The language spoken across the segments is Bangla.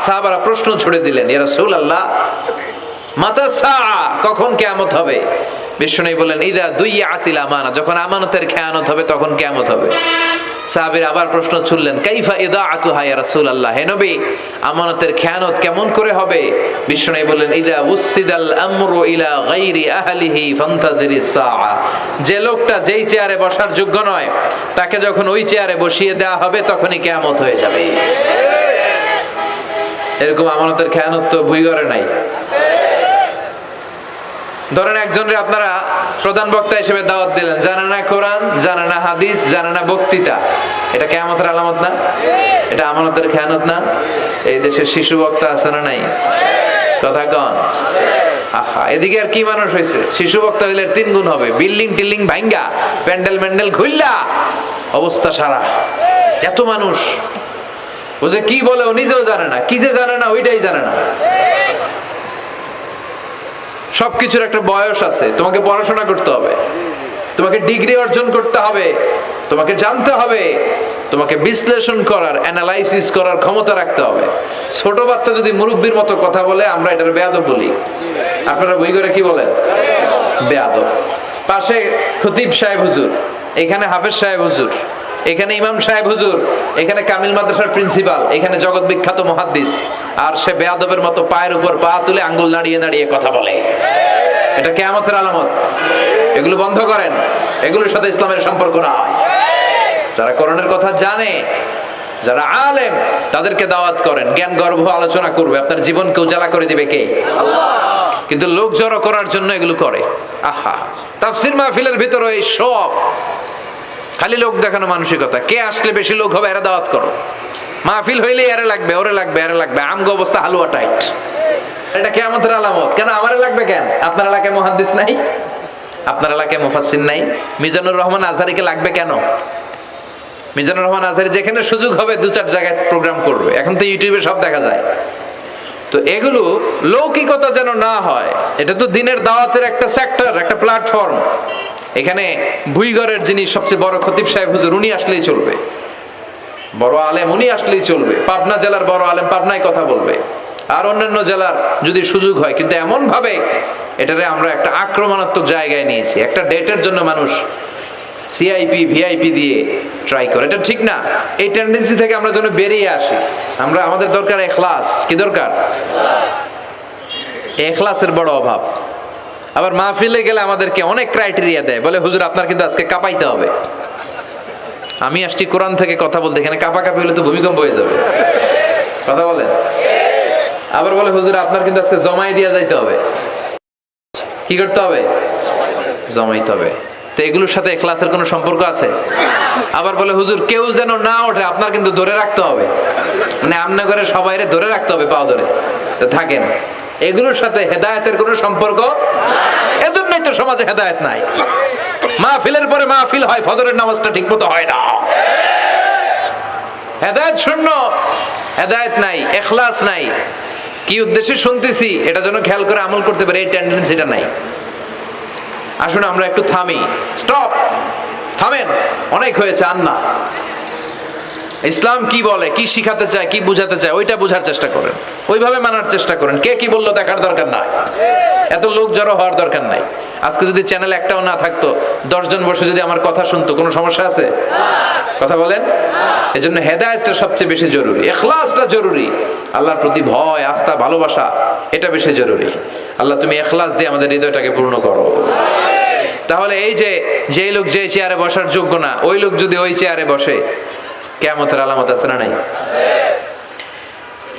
সাহাবারা প্রশ্ন ছুড়ে দিলেন, ইয়া রাসূলুল্লাহ মাতা সাআ, কখন কিয়ামত হবে? বিশ্বনবী বললেন, ইদা দুইয়াতিল আমানা, যখন আমানতের খেয়ানত হবে তখন কিয়ামত হবে। সাহাবীরা আবার প্রশ্ন ছুড়লেন, কাইফা ইদাআতুহা ইয়া রাসূলুল্লাহ, হে নবী আমানতের খেয়ানত কেমন করে হবে? বিশ্বনবী বললেন, ইদা উসিদাল আমরু ইলা গায়রি আহলিহি ফান্তাযিরিস সাআ, যে লোকটা যেই চেয়ারে বসার যোগ্য নয় তাকে যখন ওই চেয়ারে বসিয়ে দেওয়া হবে তখনই কিয়ামত হয়ে যাবে। এরকম আমানতের খেয়ানত তো ভুইগরে নাই। ধরেন একজনের আপনারা প্রধান বক্তা হিসেবে দাওয়াত দিলেন, জানে না কোরআন, জানে না হাদিস, জানে না বক্তৃতা, এটা কিয়ামতের আলামত না? এটা আমানতের খেয়ানত না? এই দেশের শিশু বক্তা আছে না নাই? কথা কন। আহা, এদিকে আর কি মানুষ হয়েছে? শিশু বক্তা হইলে 3 গুণ হবে, বিল্ডিং টিল্ডিং ভাঙ্গা, প্যান্ডেল ম্যান্ডেল খুললা, অবস্থা সারা। এত মানুষ, ও যে কি বলে ও নিজেও জানে না, কি যে জানে না ওইটাই জানে না। সবকিছুর একটা বয়স আছে, তোমাকে পড়াশোনা করতে হবে, তোমাকে ডিগ্রি অর্জন করতে হবে, তোমাকে জানতে হবে, তোমাকে বিশ্লেষণ করার, অ্যানালাইসিস করার ক্ষমতা রাখতে হবে। ছোট বাচ্চা যদি মুরব্বির মতো কথা বলে আমরা এটার বেয়াদব বলি। আপনারা বই করে কি বলেন? বেয়াদব। পাশে খতিব সাহেব হুজুর, এখানে হাফেজ সাহেব হুজুর, এখানে ইমাম সাহেব হুজুর, এখানে কামিল মাদ্রাসার প্রিন্সিপাল, এখানে জগৎ বিখ্যাত মুহাদ্দিস, আর সে বেয়াদবের মতো পায়ের উপর পা তুলে আঙ্গুল নাড়িয়ে নাড়িয়ে কথা বলে। এটা কিয়ামতের আলামত। এগুলো বন্ধ করেন, এগুলোর সাথে ইসলামের সম্পর্ক না। যারা কোরআনের কথা জানে, যারা আলেম, তাদেরকে দাওয়াত করেন, জ্ঞান গর্ভ আলোচনা করবে, আপনার জীবনকে উজালা করে দিবে কে? আল্লাহ। কিন্তু লোক জড়ো করার জন্য এগুলো করে। আহা, তাফসীর মাহফিলের ভিতরে এই শো অফ, খালি লোক দেখানো মানসিকতা। কে আসলে বেশি লোক হবে এরা দাওয়াত করো। মাহফিল হইলে এরে লাগবে, ওরে লাগবে, এরে লাগবে, আমগো অবস্থা হালুয়া টাইট। এটা কিয়ামতের আলামত। কেন আমারে লাগবে কেন? আপনার এলাকায় মুহাদ্দিস নাই? আপনার এলাকায় মুফাসসির নাই? মিজানুর রহমান আজহারিকে লাগবে কেন? মিজানুর রহমান আজহারি যেখানে সুযোগ হবে 2-4 জায়গায় প্রোগ্রাম করবে। এখন তো ইউটিউবে সব দেখা যায়। তো এগুলো লৌকিকতা যেন না হয়। এটা তো দিনের দাওয়াতের একটা সেক্টর, একটা প্ল্যাটফর্ম। এখানে ভুইগরের যিনি সবচেয়ে বড় খতিব সাহেব হুজুর, উনি আসলেই চলবে। বড় আলেম উনি আসলেই চলবে। পাবনা জেলার বড় আলেম পাবনায় কথা বলবে, আর অন্যান্য জেলার যদি সুযোগ হয়। কিন্তু এমন ভাবে এটারে আমরা একটা আক্রমণাত্মক জায়গায় নিয়েছি। একটা ডেটের জন্য মানুষ সিআইপি ভিআইপি দিয়ে ট্রাই করে, এটা ঠিক না। এই টেন্ডেন্সি থেকে আমরা যেন বেরিয়ে আসি। আমরা, আমাদের দরকার ইখলাস। কি দরকার? ইখলাসের বড় অভাব। আবার মাহফিলে গেলে আমাদেরকে অনেক ক্রাইটেরিয়া দেয়, বলে হুজুর আপনার কিন্তু আজকে কাঁপাইতে হবে। আমি আসছি কোরআন থেকে কথা বলতে, এখানে কাঁপাকাঁপি হলে তো ভূমিকম্প হয়ে যাবে। কথা বলেন। আবার বলে হুজুর আপনার কিন্তু আজকে জমাই দিয়ে যাইতে হবে। কি করতে হবে? জমাইতে হবে। তো এগুলোর সাথে ইখলাসের কোনো সম্পর্ক আছে? আবার বলে হুজুর কেউ যেন না ওঠে, আপনার কিন্তু ধরে রাখতে হবে, মানে আমনা করে সবাইরে ধরে রাখতে হবে, পাও ধরে থাকেন। এগুলোর সাথে হেদায়েতের কোনো সম্পর্ক। এজন্যই তো সমাজে হেদায়েত নাই। মাহফিলের পরে মাহফিল হয়, ফজরের নামাজটা ঠিকমতো হয় না। হেদায়েত শূন্য, হেদায়েত নাই, ইখলাস নাই। কি উদ্দেশ্যে শুনতেছি এটা যেন খেয়াল করে আমল করতে পারে, এই টেন্ডেন্সিটা নাই। আসুন আমরা একটু থামি। স্টপ, থামেন, অনেক হয়েছে। আন্না ইসলাম কি বলে, কি শিখাতে চায়, কি বুঝাতে চায়, ওইটা বোঝার চেষ্টা করেন, ওইভাবে মানার চেষ্টা করেন। কে কি বললো দেখার দরকার নাই, এত লোক জড়ো হওয়ার দরকার নাই। আজকে যদি চ্যানেল একটাও না থাকতো, 10 জন বসে যদি আমার কথা শুনতো, কোনো সমস্যা আছে? কথা বলেন। এজন্য হেদায়েতটা সবচেয়ে বেশি জরুরি, ইখলাসটা জরুরি, আল্লাহর প্রতি ভয়, আস্থা, ভালোবাসা, এটা বেশি জরুরি। আল্লাহ তুমি ইখলাস দিয়ে আমাদের হৃদয়টাকে পূর্ণ করো। তাহলে এই যে লোক যে চেয়ারে বসার যোগ্য না, ওই লোক যদি ওই চেয়ারে বসে, কিয়ামতের আলামত আছে না নাই?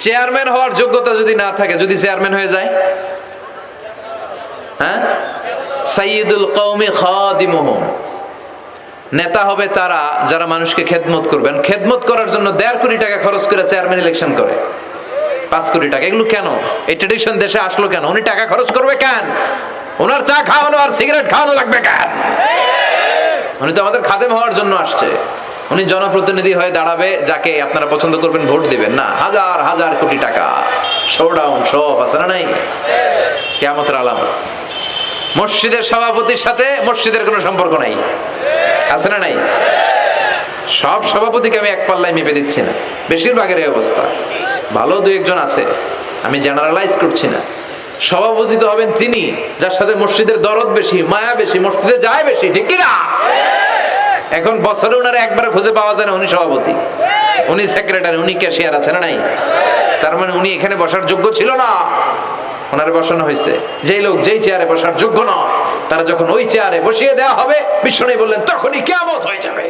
চেয়ারম্যান হওয়ার যোগ্যতা যদি না থাকে, যদি চেয়ারম্যান হয়ে যায়, হ্যাঁ, সাইয়্যিদুল কওমি খাদিমুহুম, নেতা হবে তারা যারা মানুষকে খেদমত করবেন। খেদমত করার জন্য 1.5 কোটি টাকা খরচ করে চেয়ারম্যান ইলেকশন করে, 5 কোটি টাকা। এগুলো কেন? এই ট্রেডিশন দেশে আসলো কেন? উনি টাকা খরচ করবে কেন? ওনার চা খাওয়ানো আর সিগারেট খাওয়ানো লাগবে কেন? উনি তো আমাদের খাদেম হওয়ার জন্য আসছে। উনি জনপ্রতিনিধি হয়ে দাঁড়াবে, যাকে আপনারা পছন্দ করবেন ভোট দিবেন না। হাজার হাজার কোটি টাকা, শোডাউন, সব আছে না নাই? কিয়ামতের আলামত। মসজিদের সভাপতির সাথে মসজিদের কোনো সম্পর্ক নাই, আছে না নাই? সব সভাপতিকে আমি এক পাল্লায় মেপে দিচ্ছি না, বেশিরভাগের এই অবস্থা। ভালো দুই একজন আছে, আমি জেনারেলাইজ করছি না। সভাপতি তো হবেন তিনি যার সাথে মসজিদের দরদ বেশি, মায়া বেশি, মসজিদে যায় বেশি, ঠিক কি না? এখন বছরে উনারে একবার খুঁজে পাওয়া যায় না উনি সভাপতি, উনি সেক্রেটারি, উনি ক্যাশিয়ার, আছে না নাই? তার মানে উনি এখানে বসার যোগ্য ছিল না, ওনারে বসানো হয়েছে। যেই লোক যেই চেয়ারে বসার যোগ্য নয়, তারা যখন ওই চেয়ারে বসিয়ে দেওয়া হবে, বিষ্ণু বললেন তখনই কিয়ামত হয়ে যাবে।